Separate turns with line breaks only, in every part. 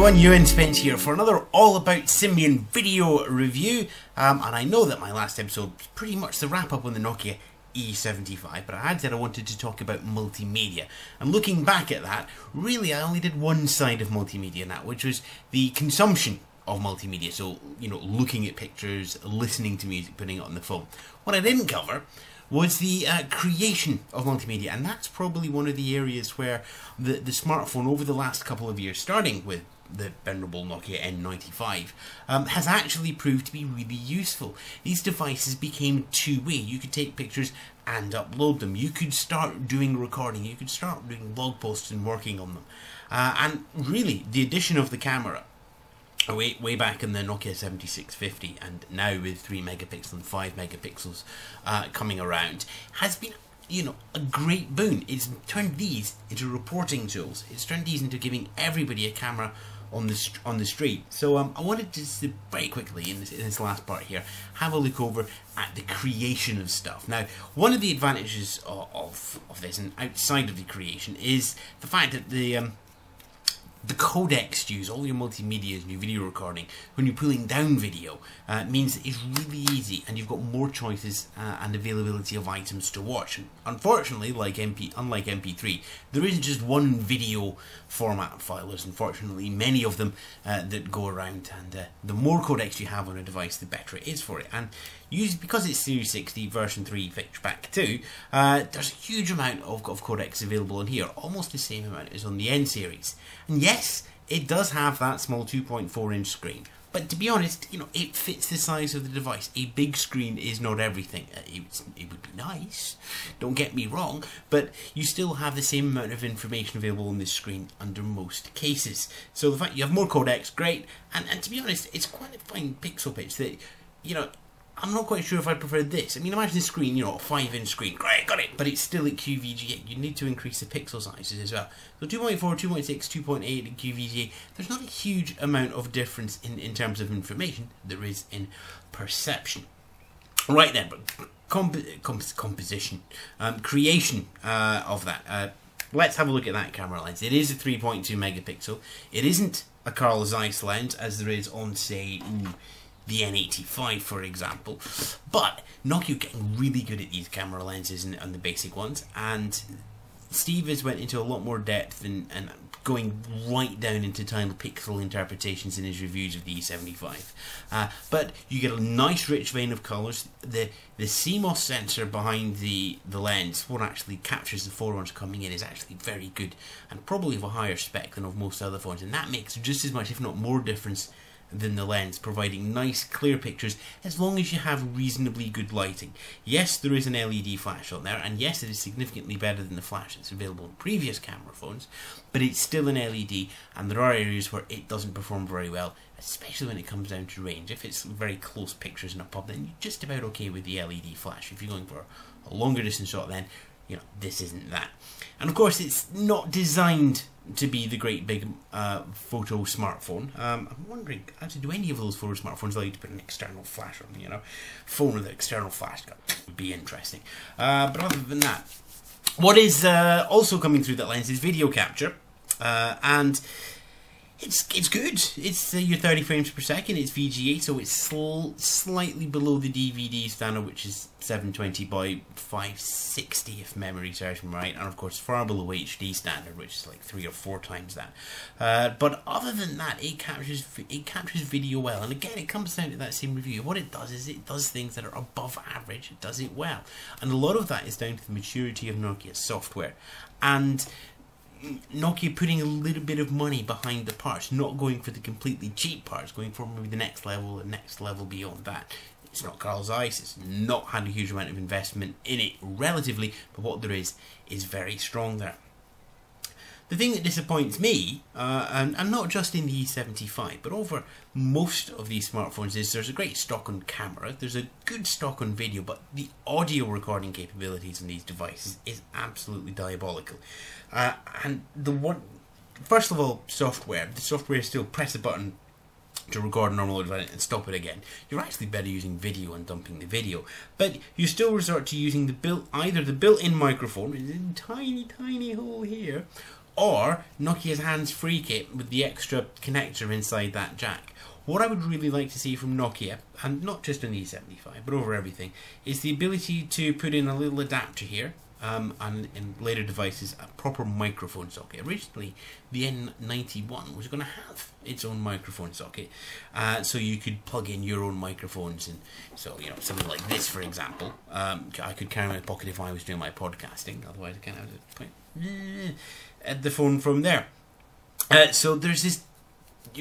everyone, Ewan Spence here for another all about Symbian video review. And I know that my last episode was pretty much the wrap up on the Nokia E75, but I had said I wanted to talk about multimedia. And looking back at that, really I only did one side of multimedia now, which was the consumption of multimedia. So, you know, looking at pictures, listening to music, putting it on the phone. What I didn't cover was the creation of multimedia, and that's probably one of the areas where the smartphone over the last couple of years, starting with the venerable Nokia N95, has actually proved to be really useful. These devices became two-way. You could take pictures and upload them. You could start doing recording. You could start doing blog posts and working on them. And really, the addition of the camera way back in the Nokia 7650, and now with 3 megapixels and 5 megapixels coming around, has been, you know, a great boon. It's turned these into reporting tools. It's turned these into giving everybody a camera on the street. So I wanted to just very quickly in this last part here have a look over at the creation of stuff. Now, one of the advantages of this, and outside of the creation, is the fact that the codecs used, all your multimedia and your video recording, when you're pulling down video, means that it's really easy and you've got more choices and availability of items to watch. And unfortunately, unlike MP3, there isn't just one video format file. There's unfortunately many of them that go around, and the more codecs you have on a device, the better it is for it. And because it's Series 60 version 3 Fetchback 2, there's a huge amount of codecs available on here, almost the same amount as on the N series. And yes, it does have that small 2.4 inch screen, but to be honest, you know, it fits the size of the device. A big screen is not everything. It would be nice, don't get me wrong, but you still have the same amount of information available on this screen under most cases. So the fact you have more codecs, great, and to be honest, it's quite a fine pixel pitch that, you know, I'm not quite sure if I prefer this. I mean, imagine the screen, you know, a 5-inch screen. Great, got it. But it's still at QVGA. You need to increase the pixel sizes as well. So 2.4, 2.6, 2.8 at QVGA. There's not a huge amount of difference in terms of information. There is in perception. Right then, but composition, creation of that. Let's have a look at that camera lens. It is a 3.2 megapixel. It isn't a Carl Zeiss lens as there is on, say, the N85, for example, but Nokia getting really good at these camera lenses and the basic ones, and Steve has went into a lot more depth and going right down into tiny pixel interpretations in his reviews of the E75. But you get a nice rich vein of colours. The CMOS sensor behind the lens, what actually captures the photons coming in, is actually very good and probably of a higher spec than of most other phones, and that makes just as much, if not more, difference than the lens, providing nice clear pictures as long as you have reasonably good lighting. Yes, there is an LED flash on there, and yes, it is significantly better than the flash that's available in previous camera phones, but it's still an LED, and there are areas where it doesn't perform very well, especially when it comes down to range. If it's very close pictures in a pub, then you're just about okay with the LED flash. If you're going for a longer distance shot, then, you know, this isn't that. And of course, it's not designed to be the great big photo smartphone. I'm wondering, actually, do any of those photo smartphones allow you to put an external flash on? You know, phone with an external flash would be interesting. But other than that, what is also coming through that lens is video capture, and it's good. It's your 30 frames per second. It's VGA, so it's slightly below the DVD standard, which is 720 by 560, if memory serves me right, and of course far below HD standard, which is like 3 or 4 times that. But other than that, it captures video well. And again, it comes down to that same review. What it does is it does things that are above average. It does it well, and a lot of that is down to the maturity of Nokia's software and Nokia putting a little bit of money behind the parts, not going for the completely cheap parts, going for maybe the next level beyond that. It's not Carl Zeiss, it's not had a huge amount of investment in it relatively, but what there is very strong there. The thing that disappoints me, and not just in the E75, but over most of these smartphones, is there's a great stock on camera, there's a good stock on video, but the audio recording capabilities on these devices is absolutely diabolical. And first of all, software. The software is still press a button to record a normal event and stop it again. You're actually better using video and dumping the video, but you still resort to using either the built-in microphone, which is a tiny hole here, or Nokia's hands-free kit with the extra connector inside that jack. What I would really like to see from Nokia, and not just on the E75, but over everything, is the ability to put in a little adapter here, and in later devices, a proper microphone socket. Originally, the N91 was going to have its own microphone socket, so you could plug in your own microphones, and so, you know, something like this, for example, I could carry in my pocket if I was doing my podcasting. Otherwise, I can't have to point the phone from there. So there's this.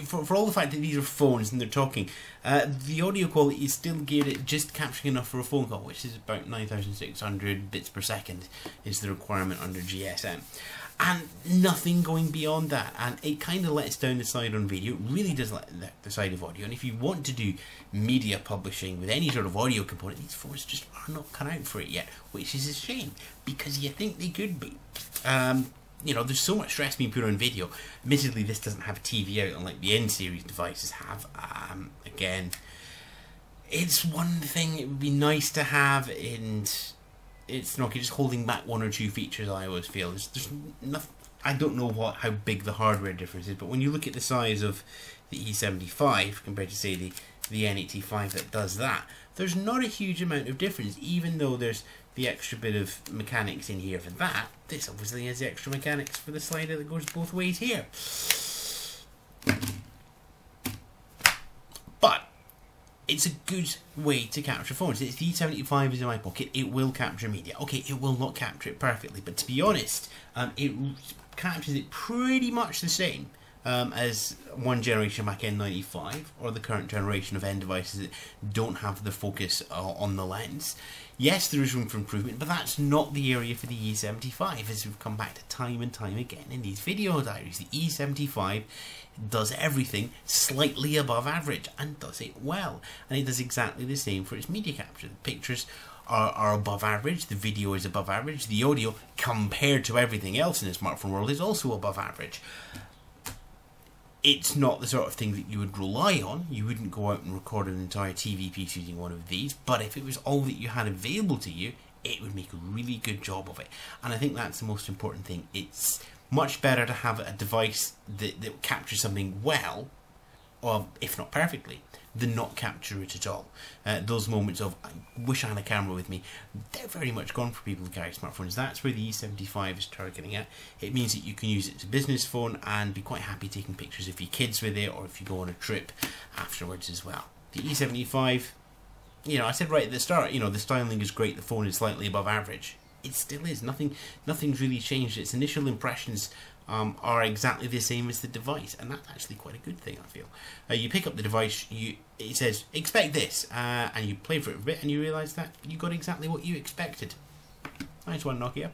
For all the fact that these are phones and they're talking, the audio quality is still geared at just capturing enough for a phone call, which is about 9,600 bits per second is the requirement under GSM. And nothing going beyond that. And it kind of lets down the side on video. It really does let the side of audio. And if you want to do media publishing with any sort of audio component, these phones just are not cut out for it yet, which is a shame, because you think they could be. You know, there's so much stress being put on video. Admittedly, this doesn't have a TV out, unlike the N-series devices have. Again, it's one thing it would be nice to have, and it's not just holding back one or two features. I always feel there's nothing. I don't know how big the hardware difference is, but when you look at the size of the E75 compared to, say, the N85 that does that, there's not a huge amount of difference, even though there's the extra bit of mechanics in here for that. This obviously has the extra mechanics for the slider that goes both ways here. But it's a good way to capture phones. It's the E75 is in my pocket. It will capture media. Okay, it will not capture it perfectly, but to be honest, it captures it pretty much the same as one generation Mac N95 or the current generation of N devices that don't have the focus on the lens. Yes, there is room for improvement, but that's not the area for the E75, as we've come back to time and time again in these video diaries. The E75 does everything slightly above average and does it well, and it does exactly the same for its media capture. The pictures are above average, the video is above average, the audio compared to everything else in the smartphone world is also above average. It's not the sort of thing that you would rely on. You wouldn't go out and record an entire TV piece using one of these, but if it was all that you had available to you, it would make a really good job of it. And I think that's the most important thing. It's much better to have a device that captures something well, or if not perfectly, than not capture it at all. Those moments of, I wish I had a camera with me, they're very much gone for people who carry smartphones. That's where the E75 is targeting at. It means that you can use it as a business phone and be quite happy taking pictures of your kids with it, or if you go on a trip afterwards as well. The E75, you know, I said right at the start, you know, the styling is great, the phone is slightly above average. It still is. Nothing's really changed. Its initial impressions are exactly the same as the device, and that's actually quite a good thing, I feel. You pick up the device, it says expect this, and you play for it a bit and you realise that you got exactly what you expected. Nice one, Nokia.